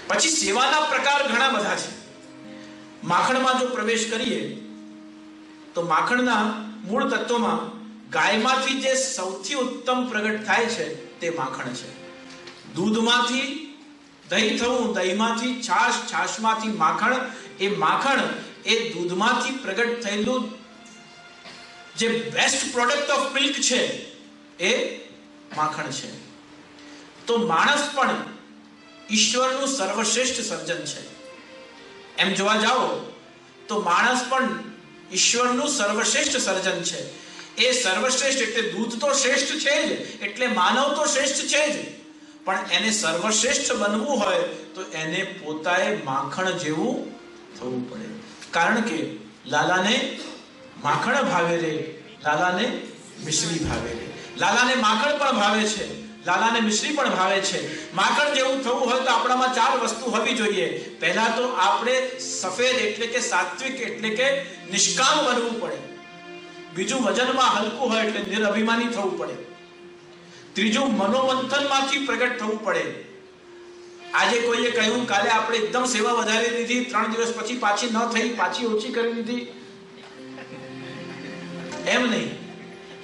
પછી સેવાના પ્રકાર ઘણા બધા છે. માખણમાં જો પ્રવેશ કરીએ તો માખણના મૂળ તત્વમાં ગાયમાંથી જે સૌથી ઉત્તમ પ્રગટ થાય છે તે માખણ છે. દૂધમાંથી દહીં થવું, દહીંમાંથી છાશ, છાશમાંથી માખણ. એ માખણ એ દૂધમાંથી પ્રગટ થયેલું જે બેસ્ટ પ્રોડક્ટ ઓફ મિલ્ક છે એ માખણ છે. તો માણસ પણ ઈશ્વરનું સર્વશ્રેષ્ઠ સર્જન છે. એમ જોવા જાઓ તો માણસ પણ ઈશ્વરનું સર્વશ્રેષ્ઠ સર્જન છે. એ સર્વશ્રેષ્ઠ એટલે દૂધ તો શ્રેષ્ઠ છે જ, એટલે માનવ તો શ્રેષ્ઠ છે જ, પણ એને સર્વશ્રેષ્ઠ બનવું હોય તો એને પોતાએ માખણ જેવું થવું પડે. કારણ કે લાલાને માખણ ભાવે રે, લાલાને મિશ્રી ભાવે રે. લાલાને માખણ પણ ભાવે છે, લાલાને મિશ્રી પણ ભાવે છે. માખણ જેવું થવું હોય તો આપણામાં 4 વસ્તુ હોવી જોઈએ. પહેલા તો આપણે સફેદ એટલે કે સાત્વિક એટલે કે નિષ્કામ બનવું પડે. બીજું, વજનમાં હલકું હોય એટલે નિરઅભિમાની થવું પડે. ત્રીજું, મનોમંથનમાંથી પ્રગટ થવું પડે. આજે કોઈએ કહ્યું કાલે આપણે એકદમ સેવા વધારી દીધી, 3 દિવસ પછી પાછી ન થઈ, પાછી ઓછી કરી દીધી, એમ નહીં.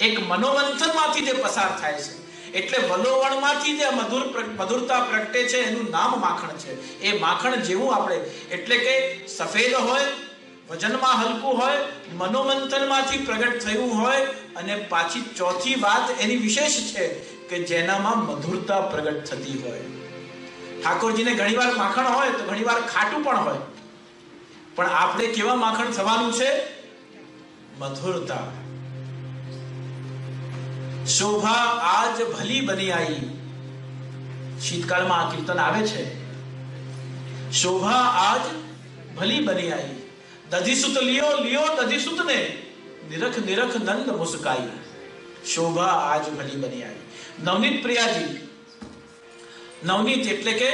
એક મનોમંથનમાંથી જે પસાર થાય છે એટલે વલોવણમાંથી જે મધુરતા પ્રગટે છે એનું નામ માખણ છે. એ માખણ જેવું આપણે એટલે કે સફેદ હોય, વજનમાં હલકું હોય, મનોમંથનમાંથી પ્રગટ થયું હોય, અને પાછી ચોથી વાત એની વિશેષ છે કે જેનામાં મધુરતા પ્રગટ થતી હોય. ઠાકોરજીને ઘણીવાર માખણ હોય તો ઘણીવાર ખાટું પણ હોય, પણ આપણે કેવા માખણ થવાનું છે? મધુરતા. શોભા આજ ભલી બની આઈ. શીતકાળમાં આ કીર્તન આવે છે. શોભા આજ ભલી બની આઈ, દધીસુત લિયો લિયો દધીસુત ને, નિરખ નિરખ નંદ મુસ્કાઈ. શોભા આજ ભલી બની આઈ. નવનીત પ્રિયાજી, નવનીત એટલે કે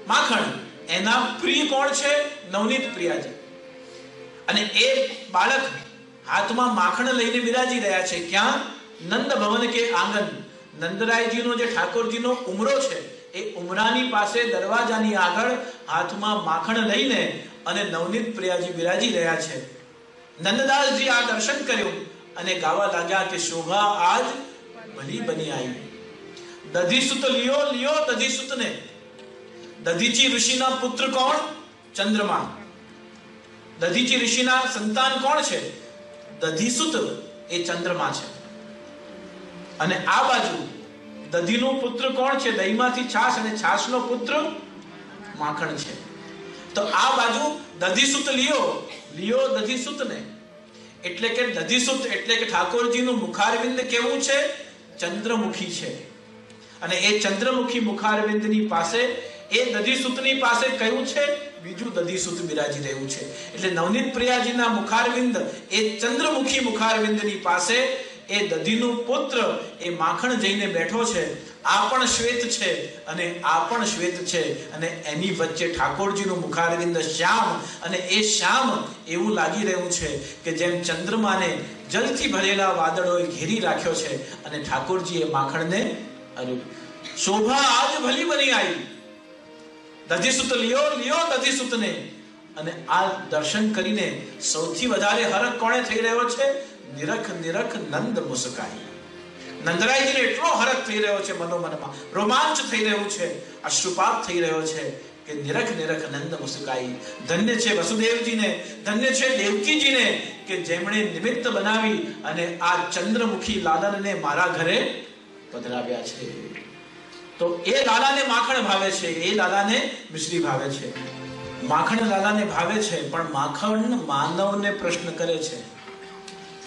માખણ, એના પ્રિય કોણ છે? નવનીત પ્રિયાજી. અને એ બાળક હાથમાં માખણ લઈને બિરાજી રહ્યા છે. ક્યાં? નંદ ભવન કે આંગન. નંદરાયજીનો જે ઠાકોરજીનો ઉમરો છે એ ઉમરાની પાસે દરવાજાની આગળ હાથમાં માખણ લઈને અને નવનીત પ્રિયાજી બિરાજી રહ્યા છે. નંદદાસજી આ દર્શન કર્યું અને ગાવા લાગ્યા કે શોભા આજ ભલી બની આવી. દધીસુત લિયો લિયો દધીસુત ને. દધીચી ઋષિના પુત્ર કોણ? ચંદ્રમા. દધીચી ઋષિના સંતાન કોણ છે? દધીસુત એ ચંદ્રમા છે. અને આ બાજુ દધીનો પુત્ર કોણ છે? દહીંમાંથી છાશ, અને છાશનો પુત્ર માખણ છે. તો આ બાજુ દધીસુત લિયો લિયો દધીસુત ને, એટલે કે દધીસુત એટલે કે ઠાકોરજીનું મુખારવિંદ કેવું છે? ચંદ્રમુખી છે. અને એ ચંદ્રમુખી મુખારવિંદની પાસે એ દધીસુતની પાસે કયું છે? બીજું દધીસુત બિરાજી રહ્યું છે. એટલે નવનીત પ્રિયાજીના મુખારવિંદ એ ચંદ્રમુખી મુખારવિંદની પાસે એ દધીનું પુત્ર એ માખણ જઈને બેઠો છે. આ પણ શ્વેત છે અને આ પણ શ્વેત છે, અને એની વચ્ચે ઠાકોરજીનું મુખારવિંદ શ્યામ, અને એ શ્યામ એવું લાગી રહ્યું છે કે જેમ ચંદ્રમાને જલથી ભરેલા વાદળોએ ઘેરી રાખ્યો છે, અને ઠાકોરજીએ માખણને શોભા આજ ભલી બની આવી. દધીસુત લિયો લિયો દધીસુત ને. અને આ દર્શન કરીને સૌથી વધારે હરખ કોણે થઈ રહ્યો છે? નિરખ નિરખ નંદ મુસ્કાઈ. નંદરાયજીને એટલો હરખ થઈ રહ્યો છે, મનોમનમાં રોમાંચ થઈ રહ્યું છે, અશ્રુપાત થઈ રહ્યો છે કે નિરખ નિરખ નંદ મુસ્કાઈ. ધન્ય છે વસુદેવજીને, ધન્ય છે દેવકીજીને કે જેમણે નિમિત્ત બનાવી અને આ ચંદ્રમુખી લાલનને મારા ઘરે પધરાવ્યા છે. તો એ લાલાને માખણ ભાવે છે, એ લાલાને મિશ્રી ભાવે છે. માખણ લાલાને ભાવે છે, પણ માખણ માનવને પ્રશ્ન કરે છે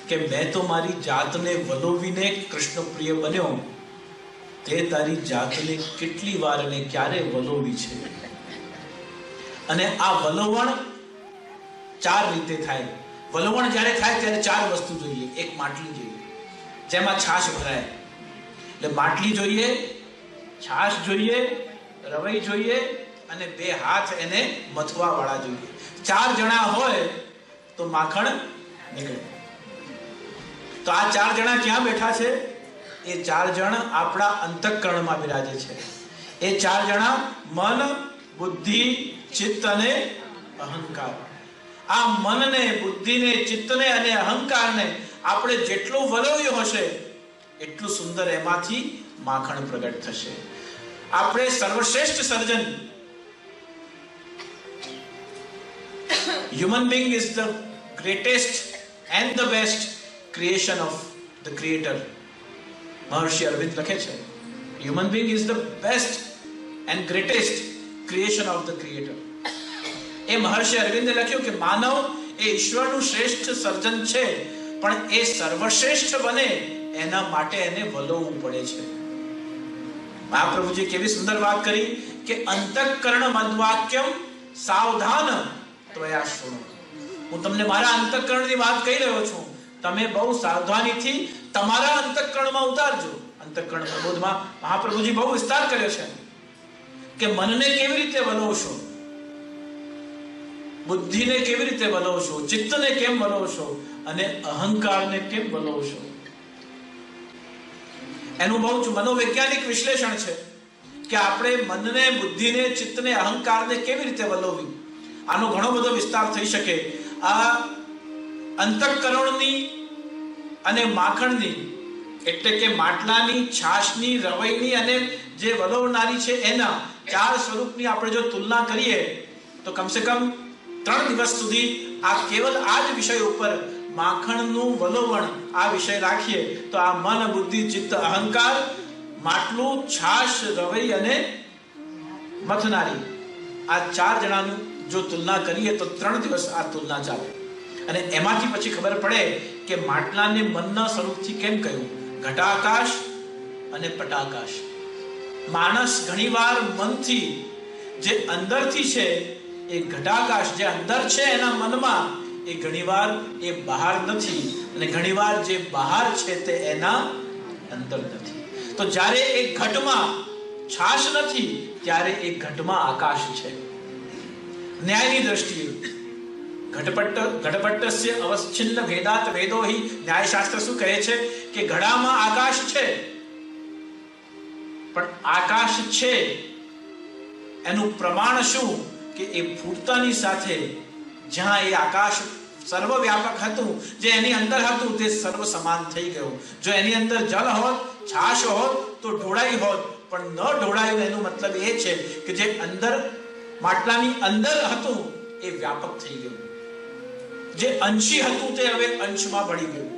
કે મેં તો મારી જાતને વલોવીને કૃષ્ણ પ્રિય બન્યો, તે તારી જાતને કેટલી વાર અને ક્યારે વલોવી છે? અને આ વલોવણ 4 રીતે થાય. વલોવણ જ્યારે થાય ત્યારે 4 વસ્તુ જોઈએ. એક માટલી જોઈએ જેમાં છાશ ભરાય, એટલે માટલી જોઈએ, છાશ જોઈએ, રવાઈ જોઈએ, અને 2 હાથ એને મથવા વાળા જોઈએ. 4 જણા હોય તો માખણ નીકળે. તો આ ચાર જણા ક્યાં બેઠા છે? એ ચાર જણ આપણા અંતઃકરણમાં બિરાજે છે. એ ચાર જણા મન, બુદ્ધિ, ચિત્ત અને અહંકાર. આ મનને, બુદ્ધિને, ચિત્તને અને અહંકારને આપણે જેટલું વલોવ્યું હશે એટલું સુંદર એમાંથી માખણ પ્રગટ થશે. આપણે સર્વશ્રેષ્ઠ સર્જન. Human being is the greatest and the best creation of the creator. મહર્ષિ અરવિંદ લખે છે, human being is the best and greatest creation of the creator. એ મહર્ષિ અરવિંદે લખ્યું કે માનવ એ ઈશ્વરનું શ્રેષ્ઠ સર્જન છે, પણ એ સર્વશ્રેષ્ઠ બને એના માટે એને વલોવવું પડે છે. મહાપ્રભુજી કેવી સુંદર વાત કરી કે અંતઃકરણ મદ્વાક્યમ સાવધાન ત્વયા શૃણુ. હું તમને મારા અંતઃકરણની વાત કહી રહ્યો છું, તમે બહુ સાવધાનીથી તમારા અંતઃકરણમાં ઉતારજો. અંતઃકરણ પ્રબોધમાં મહાપ્રભુજી બહુ વિસ્તાર કર્યો છે કે મનને કેવી રીતે વલોવશો, બુદ્ધિને કેવી રીતે વલોવશો, ચિત્તને કેમ વલોવશો અને અહંકારને કેમ વલોવશો. એનું બહુ જ મનોવૈજ્ઞાનિક વિશ્લેષણ છે કે આપણે મનને, બુદ્ધિને, ચિત્તને, અહંકારને કેવી રીતે વલોવી. આનો ઘણો બધો વિસ્તાર થઈ શકે. આ અંતઃકરણની અને માખણની, એટલે કે માટલાની, છાશની, રવૈની અને જે વલોવનારી છે એના ચાર સ્વરૂપની આપણે જો તુલના કરીએ તો કમસે કમ 3 દિવસ સુધી આ કેવલ આ જ વિષય ઉપર, માખણનું વલોવણ, આ વિષય રાખીએ તો આ મન, બુદ્ધિ, ચિત્ત, અહંકાર, માટલું, છાશ, રવૈ અને મથનારી, આ ચાર જણાનું જો તુલના કરીએ તો 3 દિવસ આ તુલના ચાલે. અને એમાંથી પછી ખબર પડે કે માટલાને મનના સ્વરૂપથી કેમ કહ્યું, ઘટાકાશ અને પટાકાશ. માણસ ઘણીવાર મનથી, જે અંદરથી છે એ ઘટાકાશ, જે અંદર છે એના મનમાં, એ ઘણીવાર એ બહાર નથી, અને ઘણીવાર જે બહાર છે તે એના અંદર નથી. તો જ્યારે એક ઘટમાં છાશ નથી ત્યારે એક ઘટમાં આકાશ છે. ન્યાયની દ્રષ્ટિએ ઘટપટ્ટસ્ય અવચ્છિન્ન ભેદાત ભેદો હિ. ન્યાયશાસ્ત્ર શું કહે છે કે ઘડામાં આકાશ છે, પણ આકાશ છે એનું પ્રમાણ શું કે એ ફૂટતાની સાથે જ્યાં એ આકાશ સર્વવ્યાપક હતું, જે એની અંદર હતું તે સર્વ સમાન થઈ ગયું. જો એની અંદર જળ હોત, છાશ હોત તો ઢોળાઈ હોત, પણ ન ઢોળાયું એનો મતલબ એ છે કે જે અંદર માટલાની અંદર હતું એ વ્યાપક થઈ ગયું, જે અંશી હતું તે હવે અંશમાં ભળી ગયું.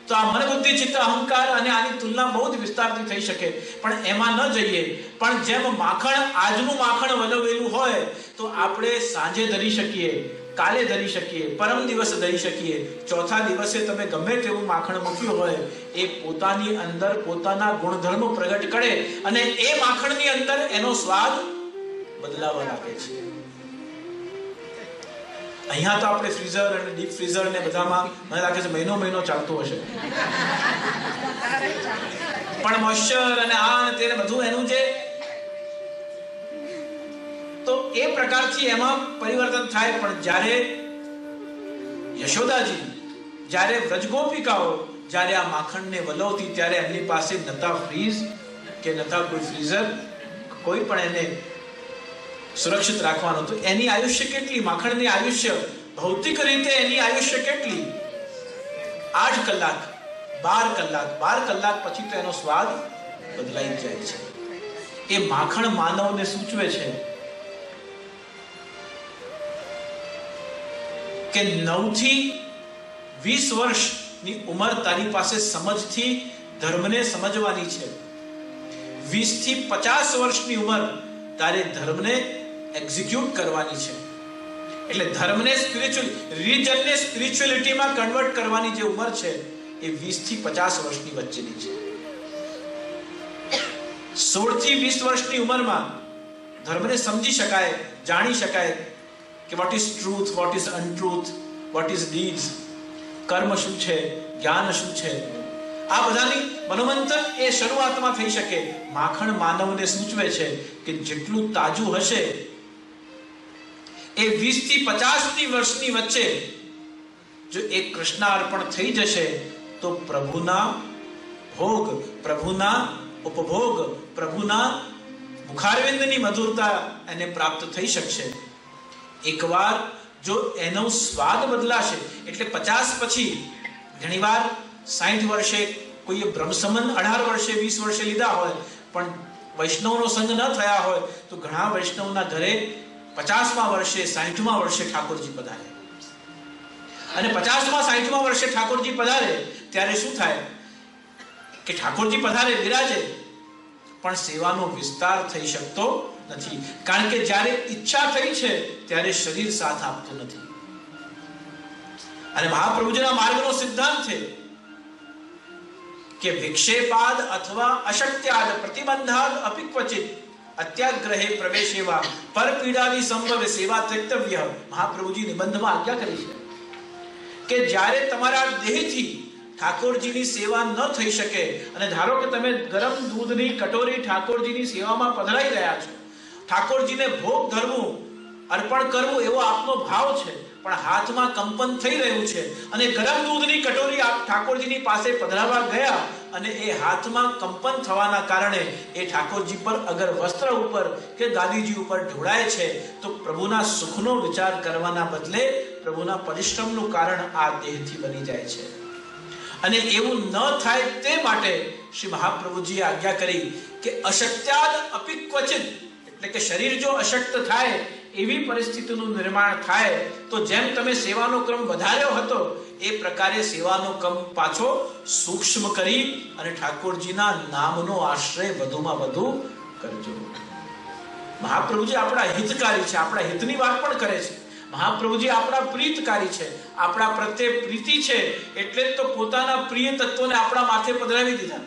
તો આ મન, બુદ્ધિ, ચિત્ત, અહંકાર અને આની તુલના બહુ જ વિસ્તારથી થઈ શકે, પણ એમાં ન જઈએ. પણ જેમ માખણ, આજનું માખણ વલોવેલું હોય તો આપણે સાંજે ધરી શકીએ, કાલે ધરી શકીએ, પરમ દિવસે ધરી શકીએ, ચોથા દિવસે તમે ગમે તેવું માખણ મૂક્યું હોય એ પોતાની અંદર પોતાના ગુણધર્મ પ્રગટ કરે અને એ માખણની અંદર એનો સ્વાદ બદલાવા લાગે છે. અહીંયા તો આપણે ફ્રીઝર અને ડીપ ફ્રીઝર ને બધામાં મને લાગે છે મહિનો ચાલતું હશે, પણ મોઇશ્ચર અને આ અને તે બધું એનું જે, તો એ પ્રકારથી એમાં પરિવર્તન થાય. પણ જ્યારે યશોદાજી, જ્યારે વ્રજગોપિકાઓ જ્યારે આ માખણને વલોવતી ત્યારે એમની પાસે નતા ફ્રીઝ કે નતા કોઈ ફ્રીઝર, કોઈ પણ એને સુરક્ષિત રાખવાનું. તો એની આયુષ્ય કેટલી, માખણની આયુષ્ય ભૌતિક રીતે એની આયુષ્ય કેટલી? 8 કલાક, 12 કલાક પછી તો એનો સ્વાદ બદલાઈ જાય છે. એ માખણ માનવને સૂચવે છે કે 9 થી 20 વર્ષની ઉંમર તારી પાસે સમજથી ધર્મને સમજવાની છે. 20 થી 50 વર્ષની ઉંમર તારે ધર્મને એક્ઝિક્યુટ કરવાની છે. એટલે ધર્મને સ્પિરિચ્યુઅલ, રિલિજનને સ્પિરિચ્યુઅલિટીમાં કન્વર્ટ કરવાની જે ઉંમર છે એ 20 થી 50 વર્ષની વચ્ચેની છે. 16 થી 20 વર્ષની ઉંમરમાં ધર્મને સમજી શકાય, જાણી શકાય કે what is truth, what is untruth, what is deeds, કર્મ શું છે, જ્ઞાન શું છે. આ બધાની મનોમંથન એ શરૂઆતમાં થઈ શકે. માખણ માનવને સૂચવે છે કે જેટલું તાજું હશે એ 20 થી 50 વર્ષની વચ્ચે જો એક કૃષ્ણાર્પણ થઈ જશે તો પ્રભુના ભોગ, પ્રભુના ઉપભોગ, પ્રભુના મુખારવિંદની મધુરતા એને પ્રાપ્ત થઈ શકશે. એકવાર જો એનો સ્વાદ બદલાશે, એટલે 50 પછી ઘણીવાર 60 વર્ષે કોઈએ બ્રહ્મસમન 18 વર્ષે 20 વર્ષે લીધા હોય, પણ વૈષ્ણવનો સંગ ન થયા હોય, તો ઘણા વૈષ્ણવના ઘરે 50મા વર્ષે 60મા વર્ષે ઠાકોરજી પધારે. અને 50મા 60મા વર્ષે ઠાકોરજી પધારે ત્યારે શું થાય કે ઠાકોરજી પધારે, બિરાજે, પણ સેવાનો વિસ્તાર થઈ શકતો નથી. કારણ કે જ્યારે ઈચ્છા થઈ છે ત્યારે શરીર સાથ આપતું નથી. અને મહાપ્રભુજીના માર્ગનો સિદ્ધાંત છે કે વિક્ષેપાદ અથવા અશક્ત્યાદ પ્રતિબંધાદ અપી ક્વચિત અત્યાગ્રહે પ્રવેશેવા પર પીડાની સંભવે સેવા ત્યક્તવ્ય. મહાપ્રભુજી નિબંધમાં આજ્ઞા કરી છે કે જ્યારે તમારા દેહથી ઠાકોરજીની સેવા ન થઈ શકે, અને ધારો કે તમે ગરમ દૂધની કટોરી ઠાકોરજીની સેવામાં પધરાઈ રહ્યા છો, ઠાકોરજીને ભોગ ધરવું, અર્પણ કરવું એવો આપનો ભાવ છે, પણ હાથમાં કંપન થઈ રહ્યું છે, અને ગરમ દૂધની કટોરી આપ ઠાકોરજીની પાસે પધરાવવા ગયા, અને એ હાથમાં કંપન થવાના કારણે એ ઠાકોરજી પર અગર વસ્ત્ર ઉપર કે ગાદીજી ઉપર ઢોળાય છે, તો પ્રભુના સુખનો વિચાર કરવાના બદલે પ્રભુના પરિશ્રમનું કારણ આ દેહથી બની જાય છે. અને એવું ન થાય તે માટે શ્રી મહાપ્રભુજીએ આજ્ઞા કરી કે અશક્ત્યાદ અપી ક્વચિત, એટલે કે શરીર જો અશક્ત થાય, એવી પરિસ્થિતિનું નિર્માણ થાય, તો જેમ તમે સેવાનો ક્રમ વધાર્યો હતો એ પ્રકારે સેવાનો ક્રમ પાછો સૂક્ષ્મ કરી અને ઠાકોરજીના નામનો આશ્રય વધુમાં વધુ કરજો. મહાપ્રભુજી આપણા હિતકારી છે, આપણા હિતની વાત પણ કરે છે. મહાપ્રભુજી આપણા પ્રીતકારી છે, આપણા પ્રત્યે પ્રીતિ છે, એટલે જ તો પોતાના પ્રિય તત્વોને આપણા માથે પધરાવી દીધા.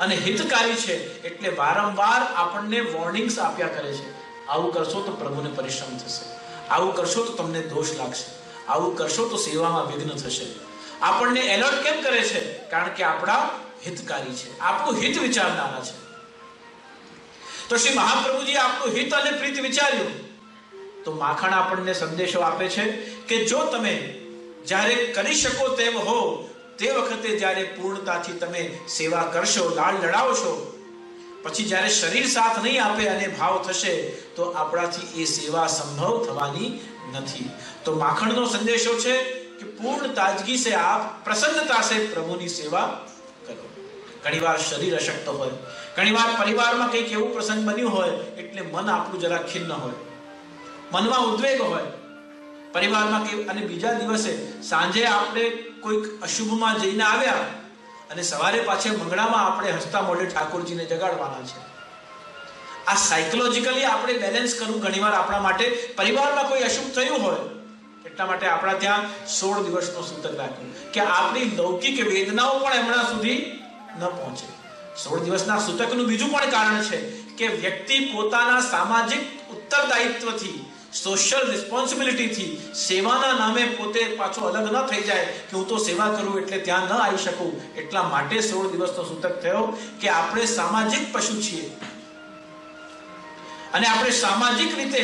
અને હિતકારી છે એટલે વારંવાર આપણને વોર્નિંગ્સ આપ્યા કરે છે. આવું કરશો તો પ્રભુને પરિશ્રમ થશે, આવું કરશો તો તમને દોષ લાગશે, આવું કરશો તો સેવામાં વિઘ્ન થશે. આપણને એલર્ટ કેમ કરે છે? કારણ કે આપણા હિતકારી છે, આપણું હિત વિચારનારા છે. તો શ્રી મહાપ્રભુજી આપણું હિત અને પ્રીત વિચાર્યું, તો માખણ આપણને સંદેશો આપે છે કે જો તમે જ્યારે કરી શકો તેમ હો, તે વખતે જ્યારે પૂર્ણતાથી તમે સેવા કરશો, લાડ લડાવશો, પછી જ્યારે શરીર સાથ નહીં આપે અને ભાવ થશે, તો આપણાથી એ સેવા સંભવ થવાની નથી. તો માખણનો સંદેશો છે કે પૂર્ણ તાજગી સે આપ પ્રસન્નતા સે પ્રભુની સેવા કરો. ઘણીવાર શરીર અશક્ત હોય, ઘણીવાર પરિવારમાં કંઈક એવું પ્રસંગ બન્યું હોય એટલે મન આપણું જરા ખિન્ન હોય, મનમાં ઉદ્વેગ હોય પરિવારમાં કે, અને બીજા દિવસે સાંજે આપણે કોઈક અશુભમાં જઈને આવ્યા અને સવારે પાછે મંગળામાં આપણે હસતા મોઢે ઠાકોરજીને જગાડવાના છે. આ સાયકોલોજીકલી આપણે બેલેન્સ કરવું ઘણીવાર આપણા માટે, પરિવારમાં કોઈ અશુભ થયું હોય એટલા માટે આપણા ત્યાં 16 દિવસનો સૂતક રાખ્યું કે આપણી લૌકિક વેદનાઓ પણ હમણાં સુધી ન પહોંચે. 16 દિવસના સૂતકનું બીજું પણ કારણ છે કે વ્યક્તિ પોતાના સામાજિક ઉત્તરદાયિત્વથી, સોશિયલ રિસ્પોન્સિબિલિટીથી, સેવાના નામે પોતે પાછો અલગ ન થઈ જાય કે હું તો સેવા કરું એટલે ત્યાં ન આવી શકું. એટલા માટે 16 દિવસનો સૂતક થયો કે આપણે સામાજિક પશુ છીએ, અને આપણે સામાજિક રીતે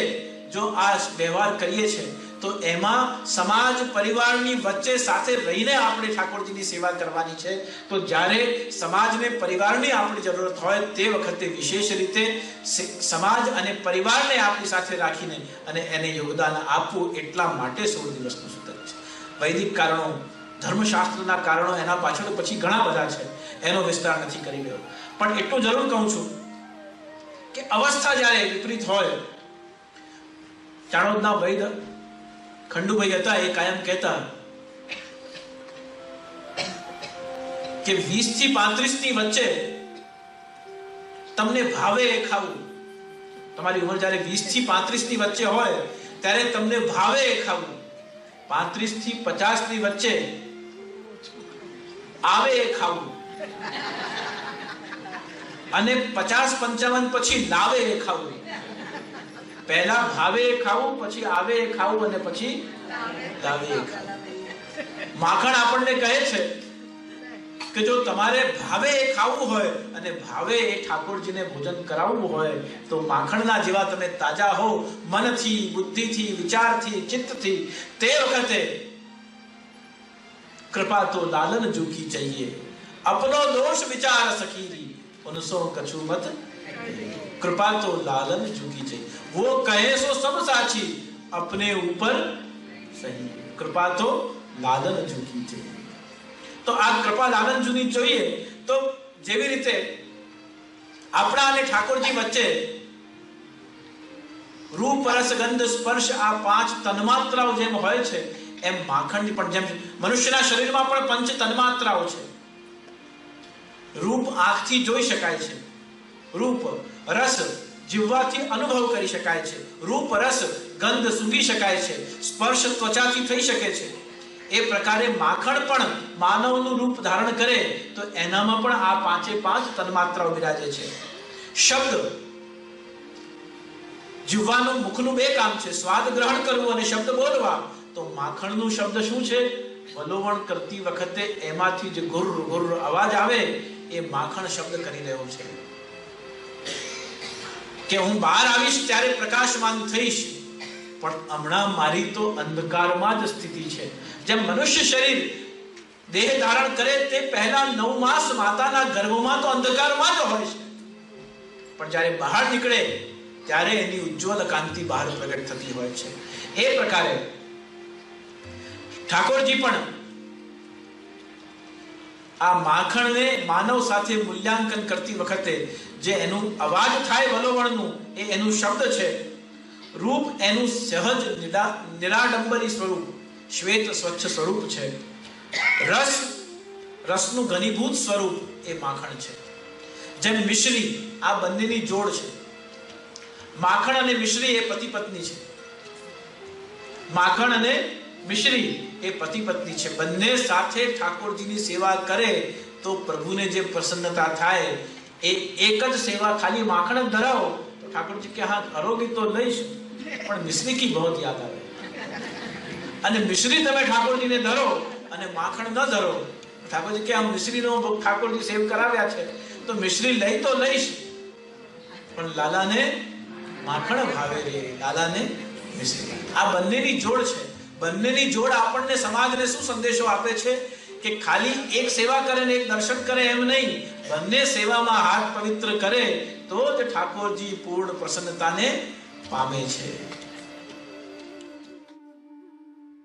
જો આ વ્યવહાર કરીએ છીએ તો એમાં સમાજ પરિવારની વચ્ચે સાથે રહીને આપણે ઠાકોરજીની સેવા કરવાની છે. તો જ્યારે સમાજને પરિવારની આપણી જરૂરત હોય તે વખતે વિશેષ રીતે સમાજ અને પરિવારને આપણી સાથે રાખીને અને એને યોગદાન આપવું, એટલા માટે 16 દિવસનું સૂતક છે. વૈદિક કારણો, ધર્મશાસ્ત્રના કારણો એના પાછળ પછી ઘણા બધા છે, એનો વિસ્તાર નથી કરી રહ્યો, પણ એટલું જરૂર કહું છું કે અવસ્થા જ્યારે વિપરીત હોય, ચાણોદના વૈદ ખંડુભાઈ હતા, એ કાયમ કહેતા કે 20 થી 35 ની વચ્ચે તમને ભાવે એ ખાવું. તમારી ઉંમર જ્યારે 20 થી 35 ની વચ્ચે હોય ત્યારે તમને ભાવે એ ખાવું. 35 થી 50 ની વચ્ચે આવે એ ખાવું, અને 50-55 પછી લાવે એ ખાવું. પહેલા ભાવે ખાવું, પછી આવે ખાવું, અને પછી લાવે ખાવું. માખણ આપણને કહે છે કે જો તમારે ભાવે ખાવું હોય અને ભાવે એ ઠાકોરજીને ભોજન કરાવવું હોય તો માખણના જેવા તમે તાજા હો, મનથી, બુદ્ધિથી, વિચારથી, ચિત્તથી, તે વખતે कृपा तो लालन जू की चाहिए, अपनो दोष विचार सखीरी, उनसो कछु मत। कृपा तो लालन जू की चाहिए, वो कहे सो सब साची, अपने ऊपर सही। कृपा तो लालन जू की चाहिए। तो આ કૃપા લાલન જૂની જોઈએ તો જેવી રીતે આપણા અને ઠાકોરજી વચ્ચે રૂપ રસ ગંધ સ્પર્શ આ પાંચ તન્માત્રાઓ જેમ હોય છે એમ માખણની પણ જેમ મનુષ્યના શરીરમાં પણ પંચ તન્માત્રાઓ છે. રૂપ આંખથી જોઈ શકાય છે, રૂપ રસ જીવવાથી અનુભવ કરી શકાય છે, રૂપ રસ ગંધ સૂંઘી શકાય છે, સ્પર્શ ત્વચાથી થઈ શકે છે. એ પ્રકારે માખણ પણ માનવનું રૂપ ધારણ કરે તો એનામાં પણ આ પાંચે પાંચ તન્માત્રાઓ બિરાજે છે. શબ્દ જીવવાનું મુખનું બે કામ છે, સ્વાદ ગ્રહણ કરવું અને શબ્દ બોલવા. તો માખણનું શબ્દ શું છે? વલોવણ કરતી વખતે એમાંથી જે ગુર ગુર અવાજ આવે એ માખણ શબ્દ કરી રહ્યો છે કે હું બહાર આવીશ ત્યારે પ્રકાશમાન થઈશ, પણ હમણાં મારી તો અંધકારમાં જ સ્થિતિ છે. જેમ મનુષ્ય શરીર દેહ ધારણ કરે તે પહેલા 9 માસ માતાના ગર્ભમાં તો અંધકારમાં જ હોય છે, પણ જ્યારે બહાર નીકળે ત્યારે એની ઉજ્જવલ કાંતિ બહાર પ્રગટ થતી હોય છે. એ પ્રકારે ઠાકોરજી પણ આ માખણને માનવ સાથે મૂલ્યાંકન કરતી વખતે જે એનું અવાજ થાય વલોવણનું એ એનું શબ્દ છે. રૂપ એનું સહજ નિરાડંબરી સ્વરૂપ, શ્વેત સ્વચ્છ સ્વરૂપ છે. રસ રસનું ઘનીભૂત સ્વરૂપ એ માખણ છે. જેમ મિશ્રી આ બંનેની જોડ છે. માખણ અને મિશ્રી એ પતિ પત્ની છે. માખણ અને મિશ્રી એ પતિ પત્ની છે. બંને સાથે ઠાકોરજીની સેવા કરે તો પ્રભુને જે પ્રસન્નતા થાય એ એક જ સેવા. ખાલી માખણ જ ધરાવો તો ઠાકોરજી કે હા અરોગી તો લઈશ, પણ મિશ્રી કી બહુ યાદ આવે. અને મિશ્રી તમે ઠાકોરજીને ધરો અને માખણ ન ધરો, ઠાકોરજી કે આમ મિશ્રીનો ઠાકોરજી સેવ કરાવ્યા છે તો મિશ્રી લઈ તો લઈશ, પણ લાલાને માખણ ભાવે રે, લાલાને મિશ્રી. આ બંનેની જોડ છે. બંનેની જોડ આપણને સમાજને શું સંદેશો આપે છે કે ખાલી એક સેવા કરે ને એક દર્શન કરે એમ નહીં, બંને સેવામાં હાથ પવિત્ર કરે તો જ ઠાકોરજી પૂર્ણ પ્રસન્નતાને પામે છે.